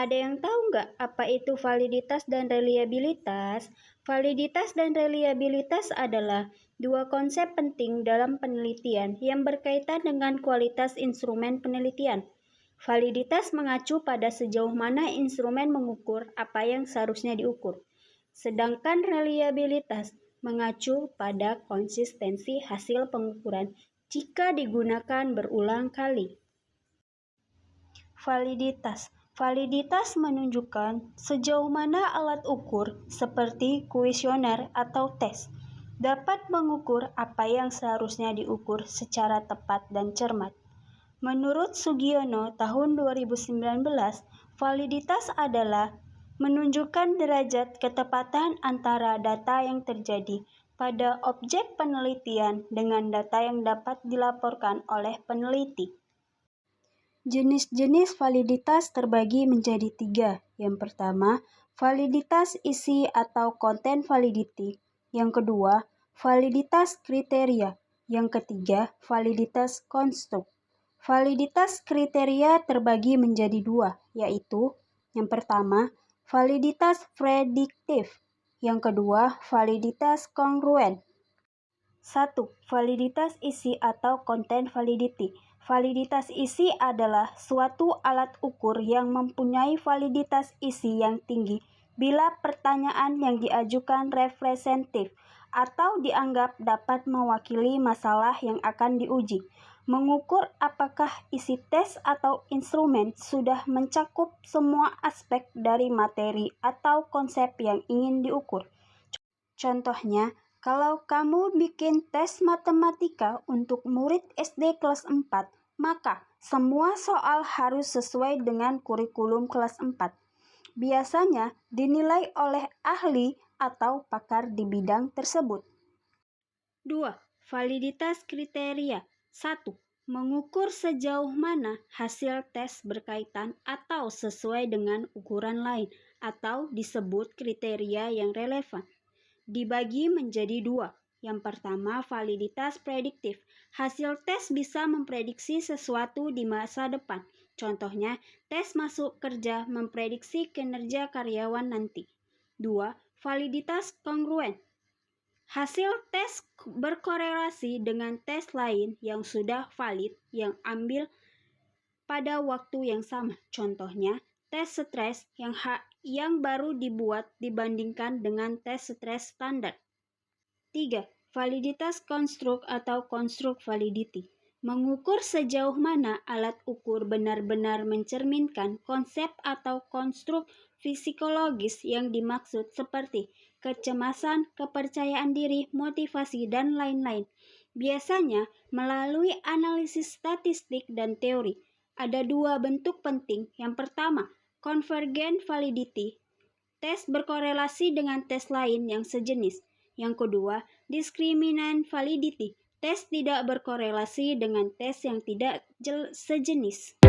Ada yang tahu nggak apa itu validitas dan reliabilitas? Validitas dan reliabilitas adalah dua konsep penting dalam penelitian yang berkaitan dengan kualitas instrumen penelitian. Validitas mengacu pada sejauh mana instrumen mengukur apa yang seharusnya diukur. Sedangkan reliabilitas mengacu pada konsistensi hasil pengukuran jika digunakan berulang kali. Validitas menunjukkan sejauh mana alat ukur seperti kuesioner atau tes dapat mengukur apa yang seharusnya diukur secara tepat dan cermat. Menurut Sugiono tahun 2019, validitas adalah menunjukkan derajat ketepatan antara data yang terjadi pada objek penelitian dengan data yang dapat dilaporkan oleh peneliti. Jenis-jenis validitas terbagi menjadi 3. Yang pertama, validitas isi atau content validity. Yang kedua, validitas kriteria. Yang ketiga, validitas konstruk. Validitas kriteria terbagi menjadi 2, yaitu yang pertama, validitas prediktif. Yang kedua, validitas kongruen. 1. Validitas isi atau content validity. Validitas isi adalah suatu alat ukur yang mempunyai validitas isi yang tinggi bila pertanyaan yang diajukan representatif atau dianggap dapat mewakili masalah yang akan diuji. Mengukur apakah isi tes atau instrumen sudah mencakup semua aspek dari materi atau konsep yang ingin diukur. Contohnya, kalau kamu bikin tes matematika untuk murid SD kelas 4, maka semua soal harus sesuai dengan kurikulum kelas 4. Biasanya dinilai oleh ahli atau pakar di bidang tersebut. 2. Validitas kriteria. 1. Mengukur sejauh mana hasil tes berkaitan atau sesuai dengan ukuran lain atau disebut kriteria yang relevan. Dibagi menjadi 2. Yang pertama, validitas prediktif. Hasil tes bisa memprediksi sesuatu di masa depan. Contohnya, tes masuk kerja memprediksi kinerja karyawan nanti. 2. Validitas kongruen. Hasil tes berkorelasi dengan tes lain yang sudah valid yang ambil pada waktu yang sama. Contohnya, tes stres yang baru dibuat dibandingkan dengan tes stres standar. 3. Validitas konstruk atau konstruk validity. Mengukur sejauh mana alat ukur benar-benar mencerminkan konsep atau konstruk psikologis yang dimaksud seperti kecemasan, kepercayaan diri, motivasi, dan lain-lain. Biasanya melalui analisis statistik dan teori. Ada 2 bentuk penting. Yang pertama, convergent validity. Tes berkorelasi dengan tes lain yang sejenis. Yang kedua, discriminant validity. Tes tidak berkorelasi dengan tes yang tidak sejenis.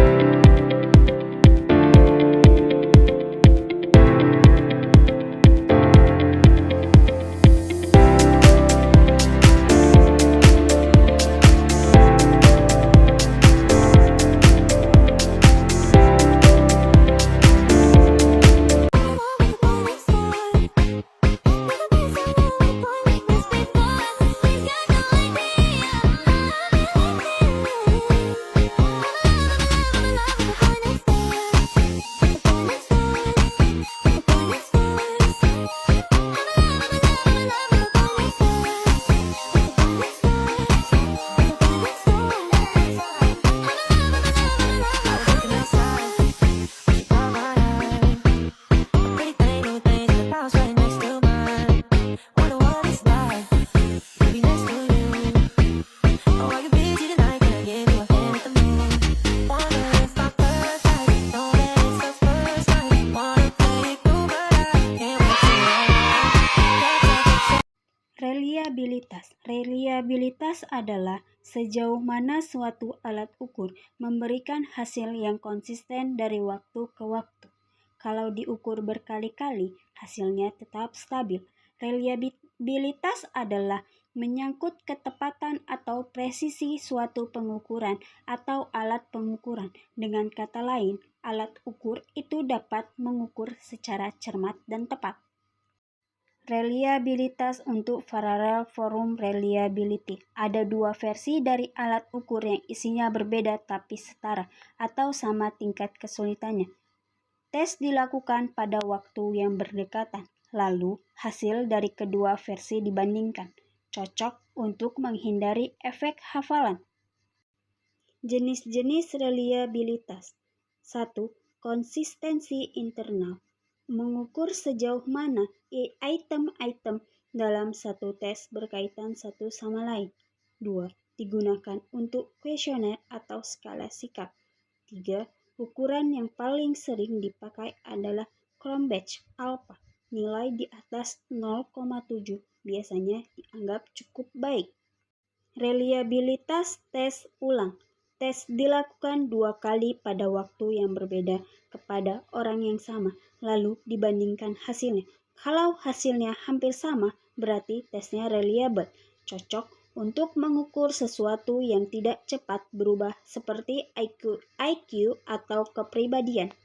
Reliabilitas adalah sejauh mana suatu alat ukur memberikan hasil yang konsisten dari waktu ke waktu. Kalau diukur berkali-kali, hasilnya tetap stabil. Reliabilitas adalah menyangkut ketepatan atau presisi suatu pengukuran atau alat pengukuran. Dengan kata lain, alat ukur itu dapat mengukur secara cermat dan tepat. Reliabilitas untuk parallel forum reliability. Ada dua versi dari alat ukur yang isinya berbeda tapi setara atau sama tingkat kesulitannya. Tes dilakukan pada waktu yang berdekatan, lalu hasil dari kedua versi dibandingkan. Cocok untuk menghindari efek hafalan. Jenis-jenis reliabilitas. 1. Konsistensi internal. Mengukur sejauh mana item-item dalam satu tes berkaitan satu sama lain. 2. Digunakan untuk kuesioner atau skala sikap. 3. Ukuran yang paling sering dipakai adalah Cronbach alpha. Nilai di atas 0,7 biasanya dianggap cukup baik. Reliabilitas tes ulang. Tes dilakukan 2 kali pada waktu yang berbeda kepada orang yang sama, lalu dibandingkan hasilnya. Kalau hasilnya hampir sama, berarti tesnya reliable, cocok untuk mengukur sesuatu yang tidak cepat berubah seperti IQ atau kepribadian.